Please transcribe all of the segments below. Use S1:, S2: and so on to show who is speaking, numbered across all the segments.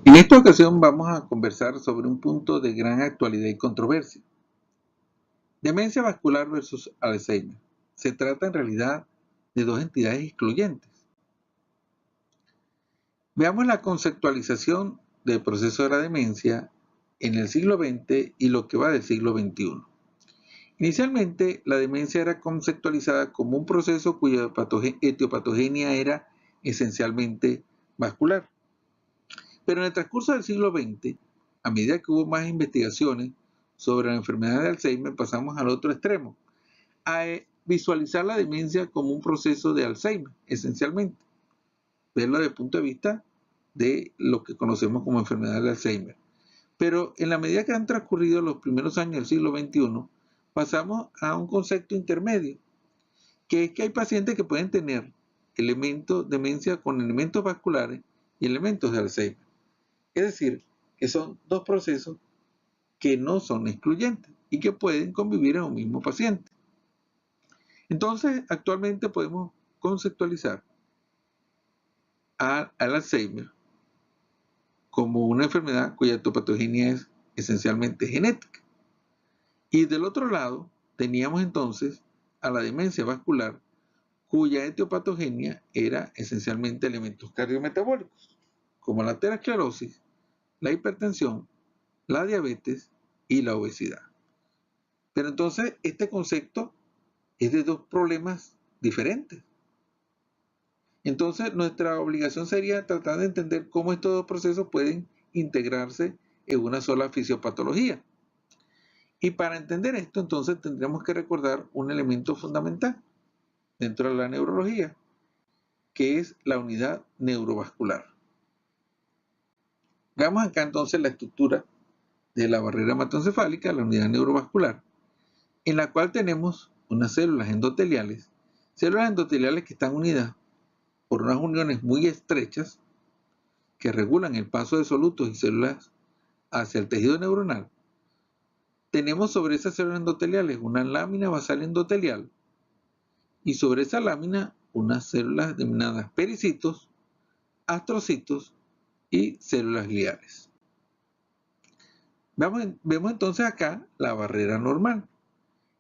S1: En esta ocasión vamos a conversar sobre un punto de gran actualidad y controversia. Demencia vascular versus Alzheimer. Se trata en realidad de dos entidades excluyentes. Veamos la conceptualización del proceso de la demencia en el siglo XX y lo que va del siglo XXI. Inicialmente, la demencia era conceptualizada como un proceso cuya etiopatogenia era esencialmente vascular. Pero en el transcurso del siglo XX, a medida que hubo más investigaciones sobre la enfermedad de Alzheimer, pasamos al otro extremo, a visualizar la demencia como un proceso de Alzheimer, esencialmente. Verlo desde el punto de vista de lo que conocemos como enfermedad de Alzheimer. Pero en la medida que han transcurrido los primeros años del siglo XXI, pasamos a un concepto intermedio, que es que hay pacientes que pueden tener demencia con elementos vasculares y elementos de Alzheimer. Es decir, que son dos procesos que no son excluyentes y que pueden convivir en un mismo paciente. Entonces, actualmente podemos conceptualizar al Alzheimer como una enfermedad cuya etiopatogenia es esencialmente genética. Y del otro lado, teníamos entonces a la demencia vascular, cuya etiopatogenia era esencialmente elementos cardiometabólicos, como la aterosclerosis, la hipertensión, la diabetes y la obesidad. Pero entonces este concepto es de dos problemas diferentes. Entonces nuestra obligación sería tratar de entender cómo estos dos procesos pueden integrarse en una sola fisiopatología. Y para entender esto, entonces tendríamos que recordar un elemento fundamental dentro de la neurología, que es la unidad neurovascular. Veamos acá entonces la estructura de la barrera hematoencefálica, la unidad neurovascular, en la cual tenemos unas células endoteliales que están unidas por unas uniones muy estrechas que regulan el paso de solutos y células hacia el tejido neuronal. Tenemos sobre esas células endoteliales una lámina basal endotelial y sobre esa lámina unas células denominadas pericitos, astrocitos y células gliales. Vemos entonces acá la barrera normal.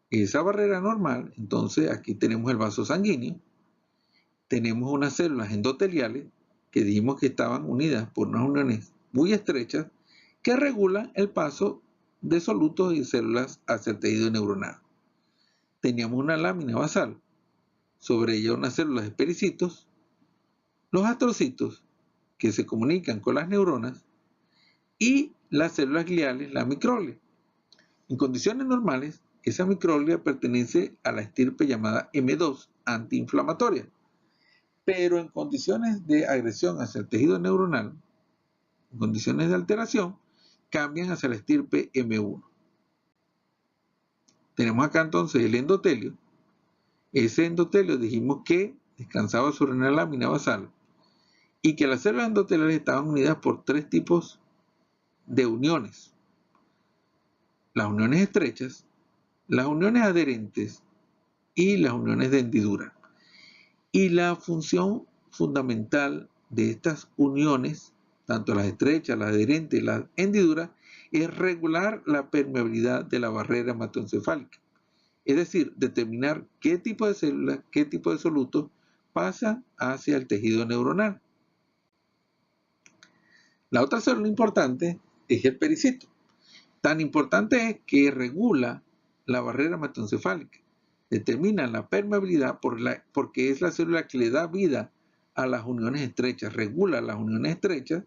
S1: Esa barrera normal, entonces aquí tenemos el vaso sanguíneo, tenemos unas células endoteliales que dijimos que estaban unidas por unas uniones muy estrechas que regulan el paso de solutos y células hacia el tejido neuronal. Teníamos una lámina basal, sobre ella unas células de pericitos, los astrocitos que se comunican con las neuronas y las células gliales, la microglia. En condiciones normales, esa microglia pertenece a la estirpe llamada M2, antiinflamatoria. Pero en condiciones de agresión hacia el tejido neuronal, en condiciones de alteración, cambian hacia la estirpe M1. Tenemos acá entonces el endotelio. Ese endotelio dijimos que descansaba sobre una lámina basal y que las células endoteliales estaban unidas por tres tipos de uniones. Las uniones estrechas, las uniones adherentes y las uniones de hendidura. Y la función fundamental de estas uniones, tanto las estrechas, las adherentes y las hendiduras, es regular la permeabilidad de la barrera hematoencefálica. Es decir, determinar qué tipo de células, qué tipo de soluto pasa hacia el tejido neuronal. La otra célula importante es el pericito. Tan importante es que regula la barrera hematoencefálica. Determina la permeabilidad porque es la célula que le da vida a las uniones estrechas, regula las uniones estrechas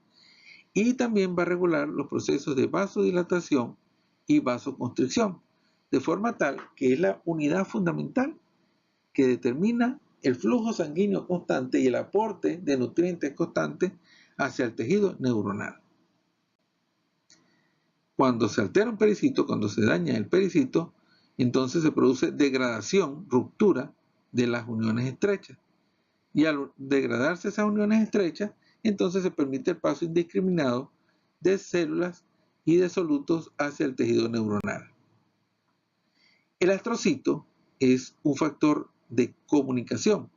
S1: y también va a regular los procesos de vasodilatación y vasoconstricción, de forma tal que es la unidad fundamental que determina el flujo sanguíneo constante y el aporte de nutrientes constantes hacia el tejido neuronal. Cuando se altera un pericito, cuando se daña el pericito, entonces se produce degradación, ruptura de las uniones estrechas. Y al degradarse esas uniones estrechas, entonces se permite el paso indiscriminado de células y de solutos hacia el tejido neuronal. El astrocito es un factor de comunicación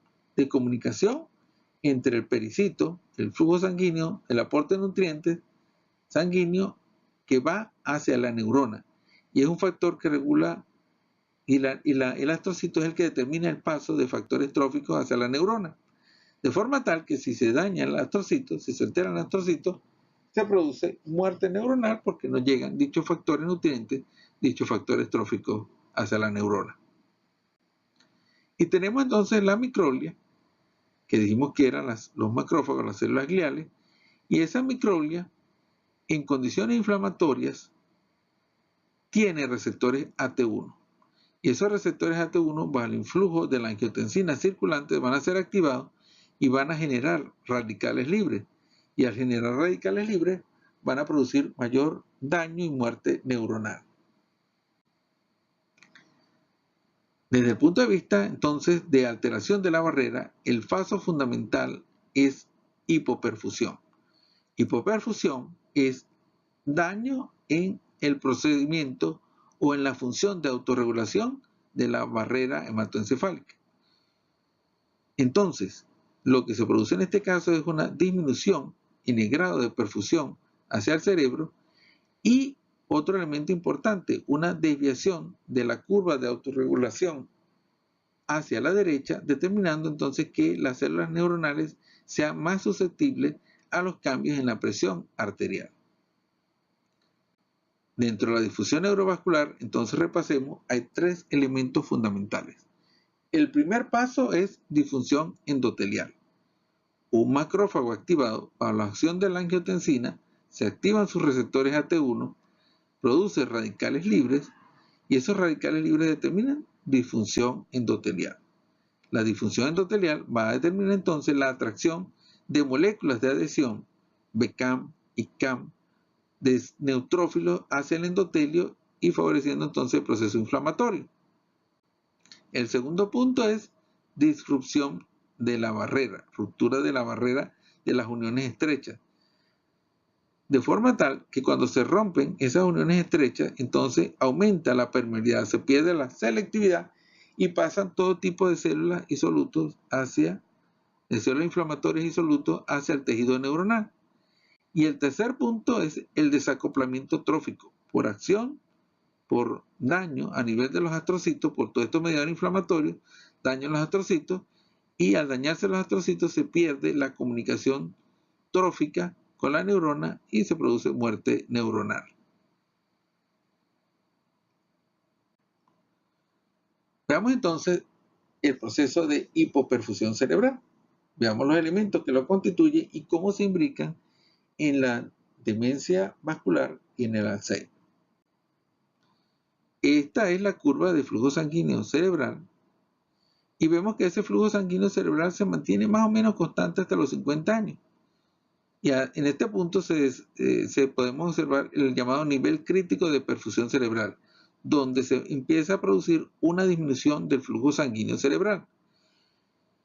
S1: entre el pericito, el flujo sanguíneo, el aporte de nutrientes sanguíneo que va hacia la neurona y es un factor que regula el astrocito es el que determina el paso de factores tróficos hacia la neurona, de forma tal que si se daña el astrocito, si se altera el astrocito, se produce muerte neuronal porque no llegan dichos factores nutrientes, dichos factores tróficos hacia la neurona. Y tenemos entonces la microglia, que dijimos que eran los macrófagos, las células gliales, y esa microglia, en condiciones inflamatorias, tiene receptores AT1. Y esos receptores AT1, bajo el influjo de la angiotensina circulante, van a ser activados y van a generar radicales libres. Y al generar radicales libres, van a producir mayor daño y muerte neuronal. Desde el punto de vista, entonces, de alteración de la barrera, el paso fundamental es hipoperfusión. Hipoperfusión es daño en el procedimiento o en la función de autorregulación de la barrera hematoencefálica. Entonces, lo que se produce en este caso es una disminución en el grado de perfusión hacia el cerebro y otro elemento importante, una desviación de la curva de autorregulación hacia la derecha, determinando entonces que las células neuronales sean más susceptibles a los cambios en la presión arterial. Dentro de la difusión neurovascular, entonces repasemos, hay tres elementos fundamentales. El primer paso es difusión endotelial. Un macrófago activado bajo la acción de la angiotensina, se activan sus receptores AT1, produce radicales libres y esos radicales libres determinan disfunción endotelial. La disfunción endotelial va a determinar entonces la atracción de moléculas de adhesión, BCAM y CAM, de neutrófilos hacia el endotelio y favoreciendo entonces el proceso inflamatorio. El segundo punto es disrupción de la barrera, ruptura de la barrera de las uniones estrechas. De forma tal que cuando se rompen esas uniones estrechas, entonces aumenta la permeabilidad, se pierde la selectividad y pasan todo tipo de células y solutos de células inflamatorias y solutos hacia el tejido neuronal. Y el tercer punto es el desacoplamiento trófico por acción, por daño a nivel de los astrocitos, por todos estos mediadores inflamatorios, daño en los astrocitos, y al dañarse los astrocitos se pierde la comunicación trófica con la neurona y se produce muerte neuronal. Veamos entonces el proceso de hipoperfusión cerebral. Veamos los elementos que lo constituyen y cómo se imbrican en la demencia vascular y en el Alzheimer. Esta es la curva de flujo sanguíneo cerebral y vemos que ese flujo sanguíneo cerebral se mantiene más o menos constante hasta los 50 años. Y en este punto podemos observar el llamado nivel crítico de perfusión cerebral, donde se empieza a producir una disminución del flujo sanguíneo cerebral.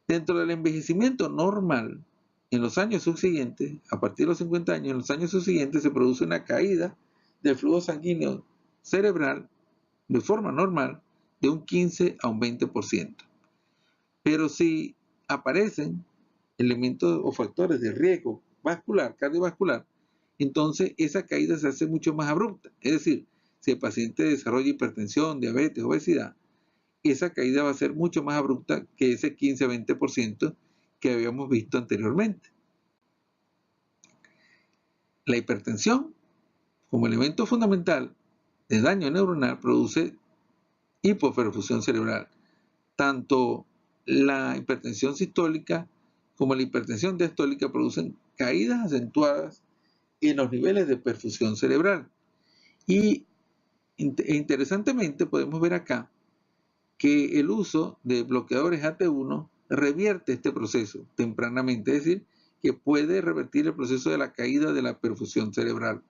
S1: Dentro del envejecimiento normal, en los años subsiguientes, a partir de los 50 años, en los años subsiguientes se produce una caída del flujo sanguíneo cerebral de forma normal de un 15 a un 20%. Pero si aparecen elementos o factores de riesgo vascular, cardiovascular, entonces esa caída se hace mucho más abrupta. Es decir, si el paciente desarrolla hipertensión, diabetes, obesidad, esa caída va a ser mucho más abrupta que ese 15 a 20% que habíamos visto anteriormente. La hipertensión, como elemento fundamental de daño neuronal, produce hipoperfusión cerebral. Tanto la hipertensión sistólica como la hipertensión diastólica producen caídas acentuadas en los niveles de perfusión cerebral. Y interesantemente podemos ver acá que el uso de bloqueadores AT1 revierte este proceso tempranamente, es decir, que puede revertir el proceso de la caída de la perfusión cerebral.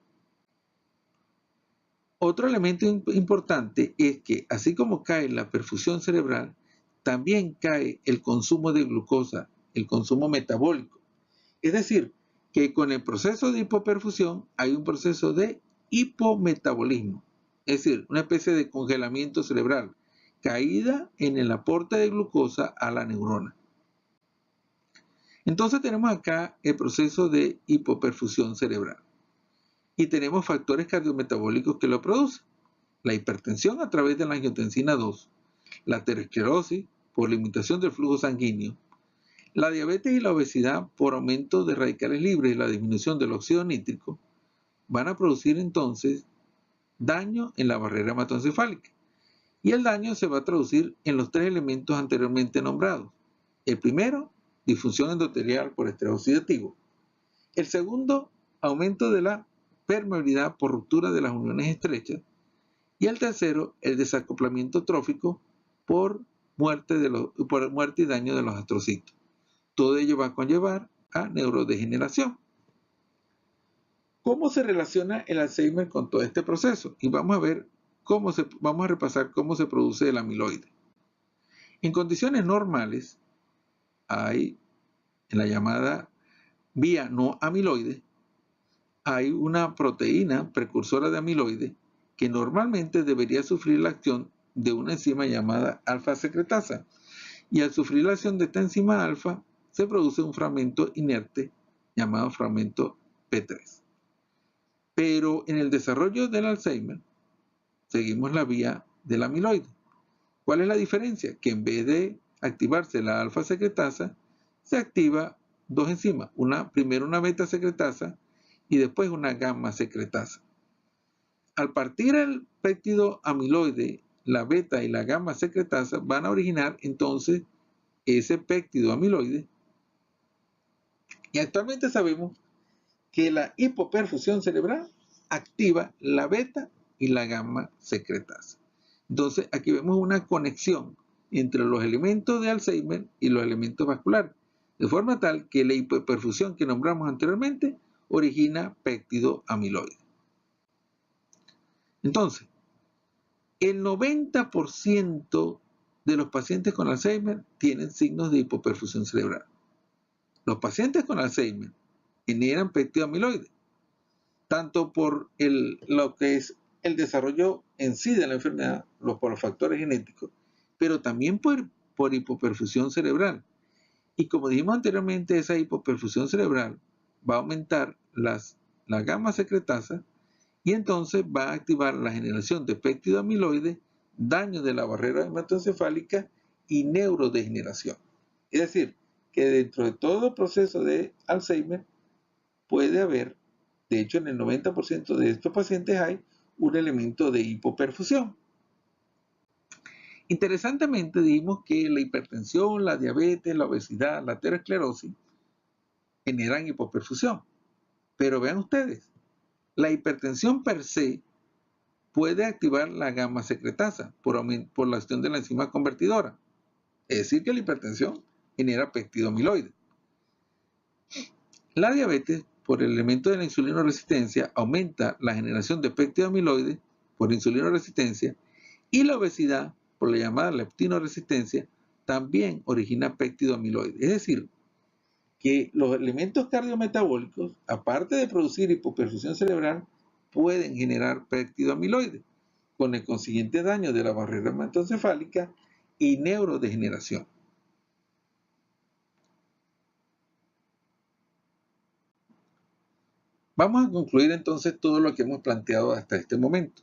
S1: Otro elemento importante es que, así como cae la perfusión cerebral, también cae el consumo de glucosa, el consumo metabólico. Es decir, que con el proceso de hipoperfusión hay un proceso de hipometabolismo, es decir, una especie de congelamiento cerebral, caída en el aporte de glucosa a la neurona. Entonces tenemos acá el proceso de hipoperfusión cerebral. y tenemos factores cardiometabólicos que lo producen. La hipertensión a través de la angiotensina 2, la aterosclerosis por limitación del flujo sanguíneo, la diabetes y la obesidad por aumento de radicales libres y la disminución del óxido nítrico van a producir entonces daño en la barrera hematoencefálica. Y el daño se va a traducir en los tres elementos anteriormente nombrados. El primero, disfunción endotelial por estrés oxidativo. El segundo, aumento de la permeabilidad por ruptura de las uniones estrechas. Y el tercero, el desacoplamiento trófico por muerte y daño de los astrocitos. Todo ello va a conllevar a neurodegeneración. ¿Cómo se relaciona el Alzheimer con todo este proceso? Y vamos a repasar cómo se produce el amiloide. En condiciones normales, hay en la llamada vía no amiloide, hay una proteína precursora de amiloide que normalmente debería sufrir la acción de una enzima llamada alfa-secretasa. Y al sufrir la acción de esta enzima alfa, se produce un fragmento inerte llamado fragmento P3. Pero en el desarrollo del Alzheimer, seguimos la vía del amiloide. ¿Cuál es la diferencia? Que en vez de activarse la alfa-secretasa, se activa dos enzimas. Primero una beta-secretasa y después una gamma-secretasa. Al partir el péptido amiloide, la beta y la gamma-secretasa van a originar entonces ese péptido amiloide. Y actualmente sabemos que la hipoperfusión cerebral activa la beta y la gamma secretasa. Entonces, aquí vemos una conexión entre los elementos de Alzheimer y los elementos vasculares, de forma tal que la hipoperfusión que nombramos anteriormente origina péptido amiloide. Entonces, el 90% de los pacientes con Alzheimer tienen signos de hipoperfusión cerebral. Los pacientes con Alzheimer generan péptido amiloide, tanto por lo que es el desarrollo en sí de la enfermedad, por los factores genéticos, pero también por hipoperfusión cerebral. Y como dijimos anteriormente, esa hipoperfusión cerebral va a aumentar la gamma secretasa y entonces va a activar la generación de péptido amiloide, daño de la barrera hematoencefálica y neurodegeneración. Es decir, que dentro de todo el proceso de Alzheimer puede haber, de hecho en el 90% de estos pacientes hay un elemento de hipoperfusión. Interesantemente dijimos que la hipertensión, la diabetes, la obesidad, la aterosclerosis generan hipoperfusión. Pero vean ustedes, la hipertensión per se puede activar la gamma secretasa por la acción de la enzima convertidora. Es decir, que la hipertensión genera péptido amiloide. La diabetes, por el elemento de la insulinoresistencia, aumenta la generación de péptido amiloide por insulinoresistencia, y la obesidad, por la llamada leptinoresistencia, también origina péptido amiloide. Es decir, que los elementos cardiometabólicos, aparte de producir hipoperfusión cerebral, pueden generar péptido amiloide, con el consiguiente daño de la barrera hematoencefálica y neurodegeneración. Vamos a concluir entonces todo lo que hemos planteado hasta este momento.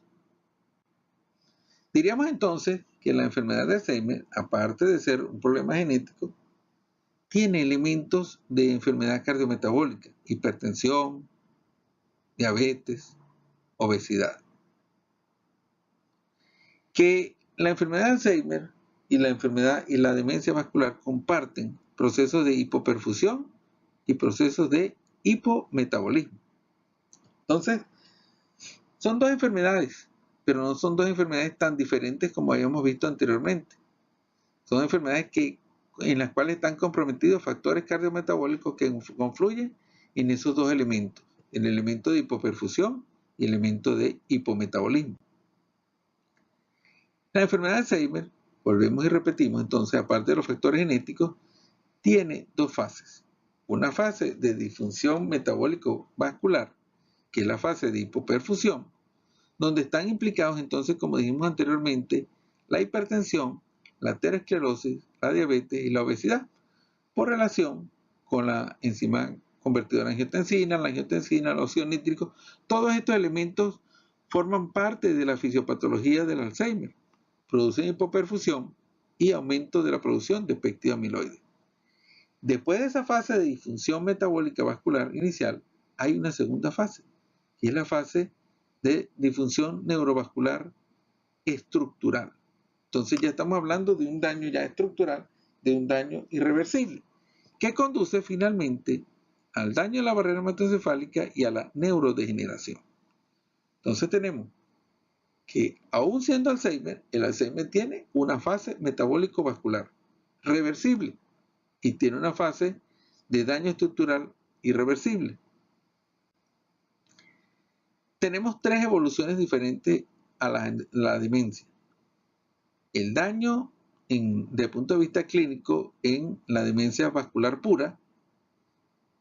S1: Diríamos entonces que la enfermedad de Alzheimer, aparte de ser un problema genético, tiene elementos de enfermedad cardiometabólica, hipertensión, diabetes, obesidad. Que la enfermedad de Alzheimer y la demencia vascular comparten procesos de hipoperfusión y procesos de hipometabolismo. Entonces, son dos enfermedades, pero no son dos enfermedades tan diferentes como habíamos visto anteriormente. Son enfermedades en las cuales están comprometidos factores cardiometabólicos que confluyen en esos dos elementos, el elemento de hipoperfusión y el elemento de hipometabolismo. La enfermedad de Alzheimer, volvemos y repetimos, entonces, aparte de los factores genéticos, tiene dos fases. Una fase de disfunción metabólico vascular, que es la fase de hipoperfusión, donde están implicados entonces, como dijimos anteriormente, la hipertensión, la aterosclerosis, la diabetes y la obesidad, por relación con la enzima convertidor de angiotensina, la angiotensina, el óxido nítrico, todos estos elementos forman parte de la fisiopatología del Alzheimer. Producen hipoperfusión y aumento de la producción de péptido amiloide. Después de esa fase de disfunción metabólica vascular inicial, hay una segunda fase, que es la fase de disfunción neurovascular estructural. Entonces ya estamos hablando de un daño ya estructural, de un daño irreversible, que conduce finalmente al daño de la barrera hematoencefálica y a la neurodegeneración. Entonces tenemos que, aún siendo Alzheimer, el Alzheimer tiene una fase metabólico-vascular reversible y tiene una fase de daño estructural irreversible. Tenemos tres evoluciones diferentes a la demencia. El daño desde el punto de vista clínico en la demencia vascular pura,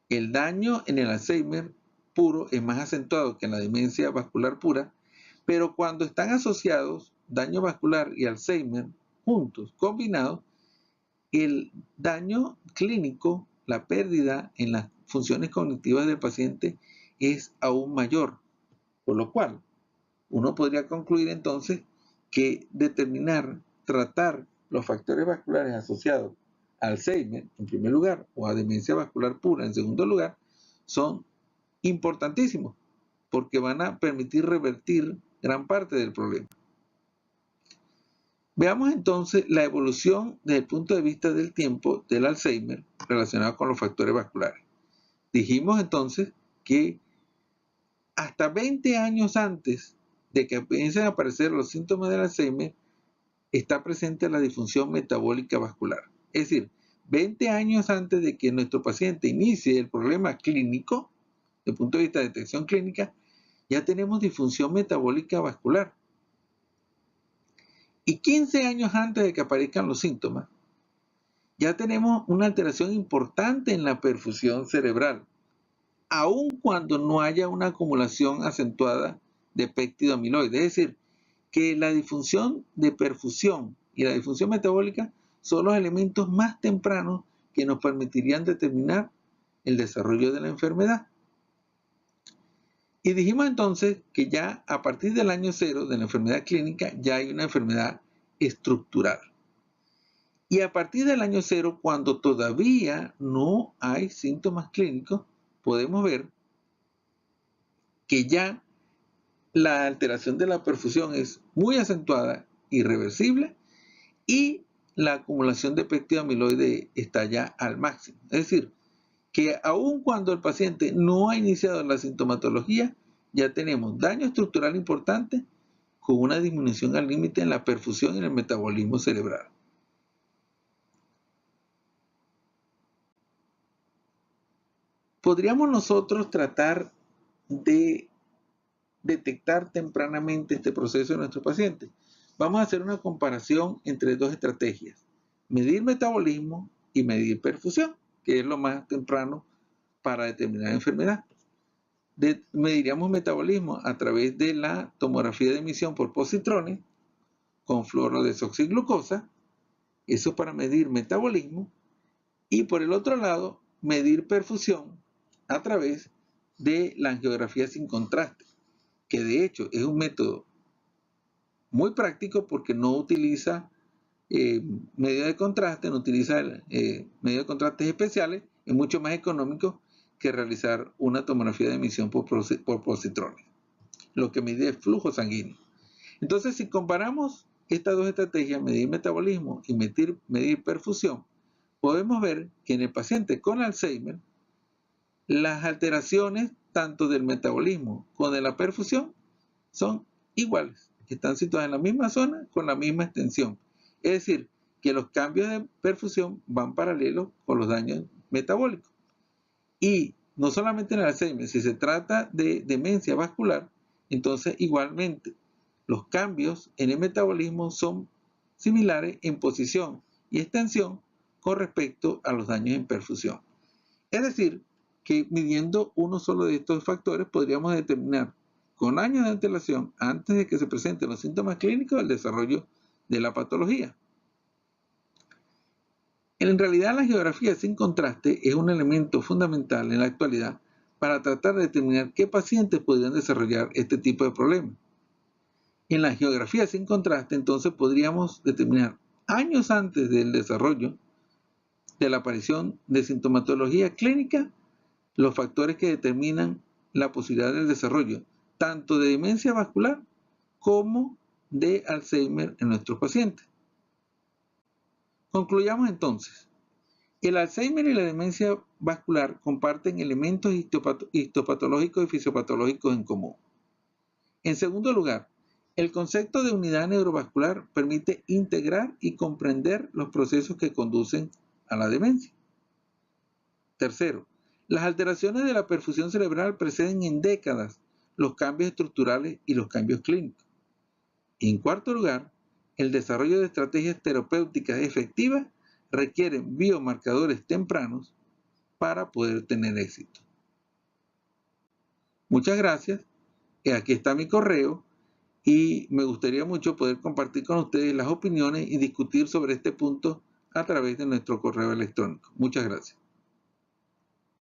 S1: el daño en el Alzheimer puro es más acentuado que en la demencia vascular pura, pero cuando están asociados daño vascular y Alzheimer juntos, combinados, el daño clínico, la pérdida en las funciones cognitivas del paciente es aún mayor, por lo cual uno podría concluir entonces que tratar los factores vasculares asociados a Alzheimer en primer lugar o a demencia vascular pura en segundo lugar son importantísimos porque van a permitir revertir gran parte del problema. Veamos entonces la evolución desde el punto de vista del tiempo del Alzheimer relacionado con los factores vasculares. Dijimos entonces que hasta 20 años antes de que empiecen a aparecer los síntomas del Alzheimer, está presente la disfunción metabólica vascular. Es decir, 20 años antes de que nuestro paciente inicie el problema clínico, desde el punto de vista de detección clínica, ya tenemos disfunción metabólica vascular. Y 15 años antes de que aparezcan los síntomas, ya tenemos una alteración importante en la perfusión cerebral, aun cuando no haya una acumulación acentuada de péptido amiloide. Es decir, que la disfunción de perfusión y la disfunción metabólica son los elementos más tempranos que nos permitirían determinar el desarrollo de la enfermedad. Y dijimos entonces que ya a partir del año 0 de la enfermedad clínica ya hay una enfermedad estructural. Y a partir del año 0, cuando todavía no hay síntomas clínicos, podemos ver que ya la alteración de la perfusión es muy acentuada, irreversible, y la acumulación de péptido amiloide está ya al máximo. Es decir, que aun cuando el paciente no ha iniciado la sintomatología, ya tenemos daño estructural importante con una disminución al límite en la perfusión y en el metabolismo cerebral. ¿Podríamos nosotros tratar de detectar tempranamente este proceso en nuestro paciente? Vamos a hacer una comparación entre dos estrategias: medir metabolismo y medir perfusión, que es lo más temprano para determinar enfermedad. Mediríamos metabolismo a través de la tomografía de emisión por positrones con fluorodesoxiglucosa, eso para medir metabolismo, y por el otro lado, medir perfusión a través de la angiografía sin contraste, que de hecho es un método muy práctico porque no utiliza medios de contraste, no utiliza medios de contrastes especiales, es mucho más económico que realizar una tomografía de emisión por positrones. Lo que mide es flujo sanguíneo. Entonces, si comparamos estas dos estrategias, medir metabolismo y medir perfusión, podemos ver que en el paciente con Alzheimer, las alteraciones tanto del metabolismo como de la perfusión son iguales, están situadas en la misma zona con la misma extensión. Es decir, que los cambios de perfusión van paralelos con los daños metabólicos. Y no solamente en el Alzheimer, si se trata de demencia vascular, entonces igualmente los cambios en el metabolismo son similares en posición y extensión con respecto a los daños en perfusión. Es decir, que midiendo uno solo de estos factores podríamos determinar con años de antelación, antes de que se presenten los síntomas clínicos, el desarrollo de la patología. En realidad, la geografía sin contraste es un elemento fundamental en la actualidad para tratar de determinar qué pacientes podrían desarrollar este tipo de problemas. En la geografía sin contraste, entonces podríamos determinar años antes del desarrollo de la aparición de sintomatología clínica los factores que determinan la posibilidad del desarrollo tanto de demencia vascular como de Alzheimer en nuestros pacientes. Concluyamos entonces. El Alzheimer y la demencia vascular comparten elementos histopatológicos y fisiopatológicos en común. En segundo lugar, el concepto de unidad neurovascular permite integrar y comprender los procesos que conducen a la demencia. Tercero, las alteraciones de la perfusión cerebral preceden en décadas los cambios estructurales y los cambios clínicos. Y en cuarto lugar, el desarrollo de estrategias terapéuticas efectivas requieren biomarcadores tempranos para poder tener éxito. Muchas gracias. Aquí está mi correo y me gustaría mucho poder compartir con ustedes las opiniones y discutir sobre este punto a través de nuestro correo electrónico. Muchas gracias.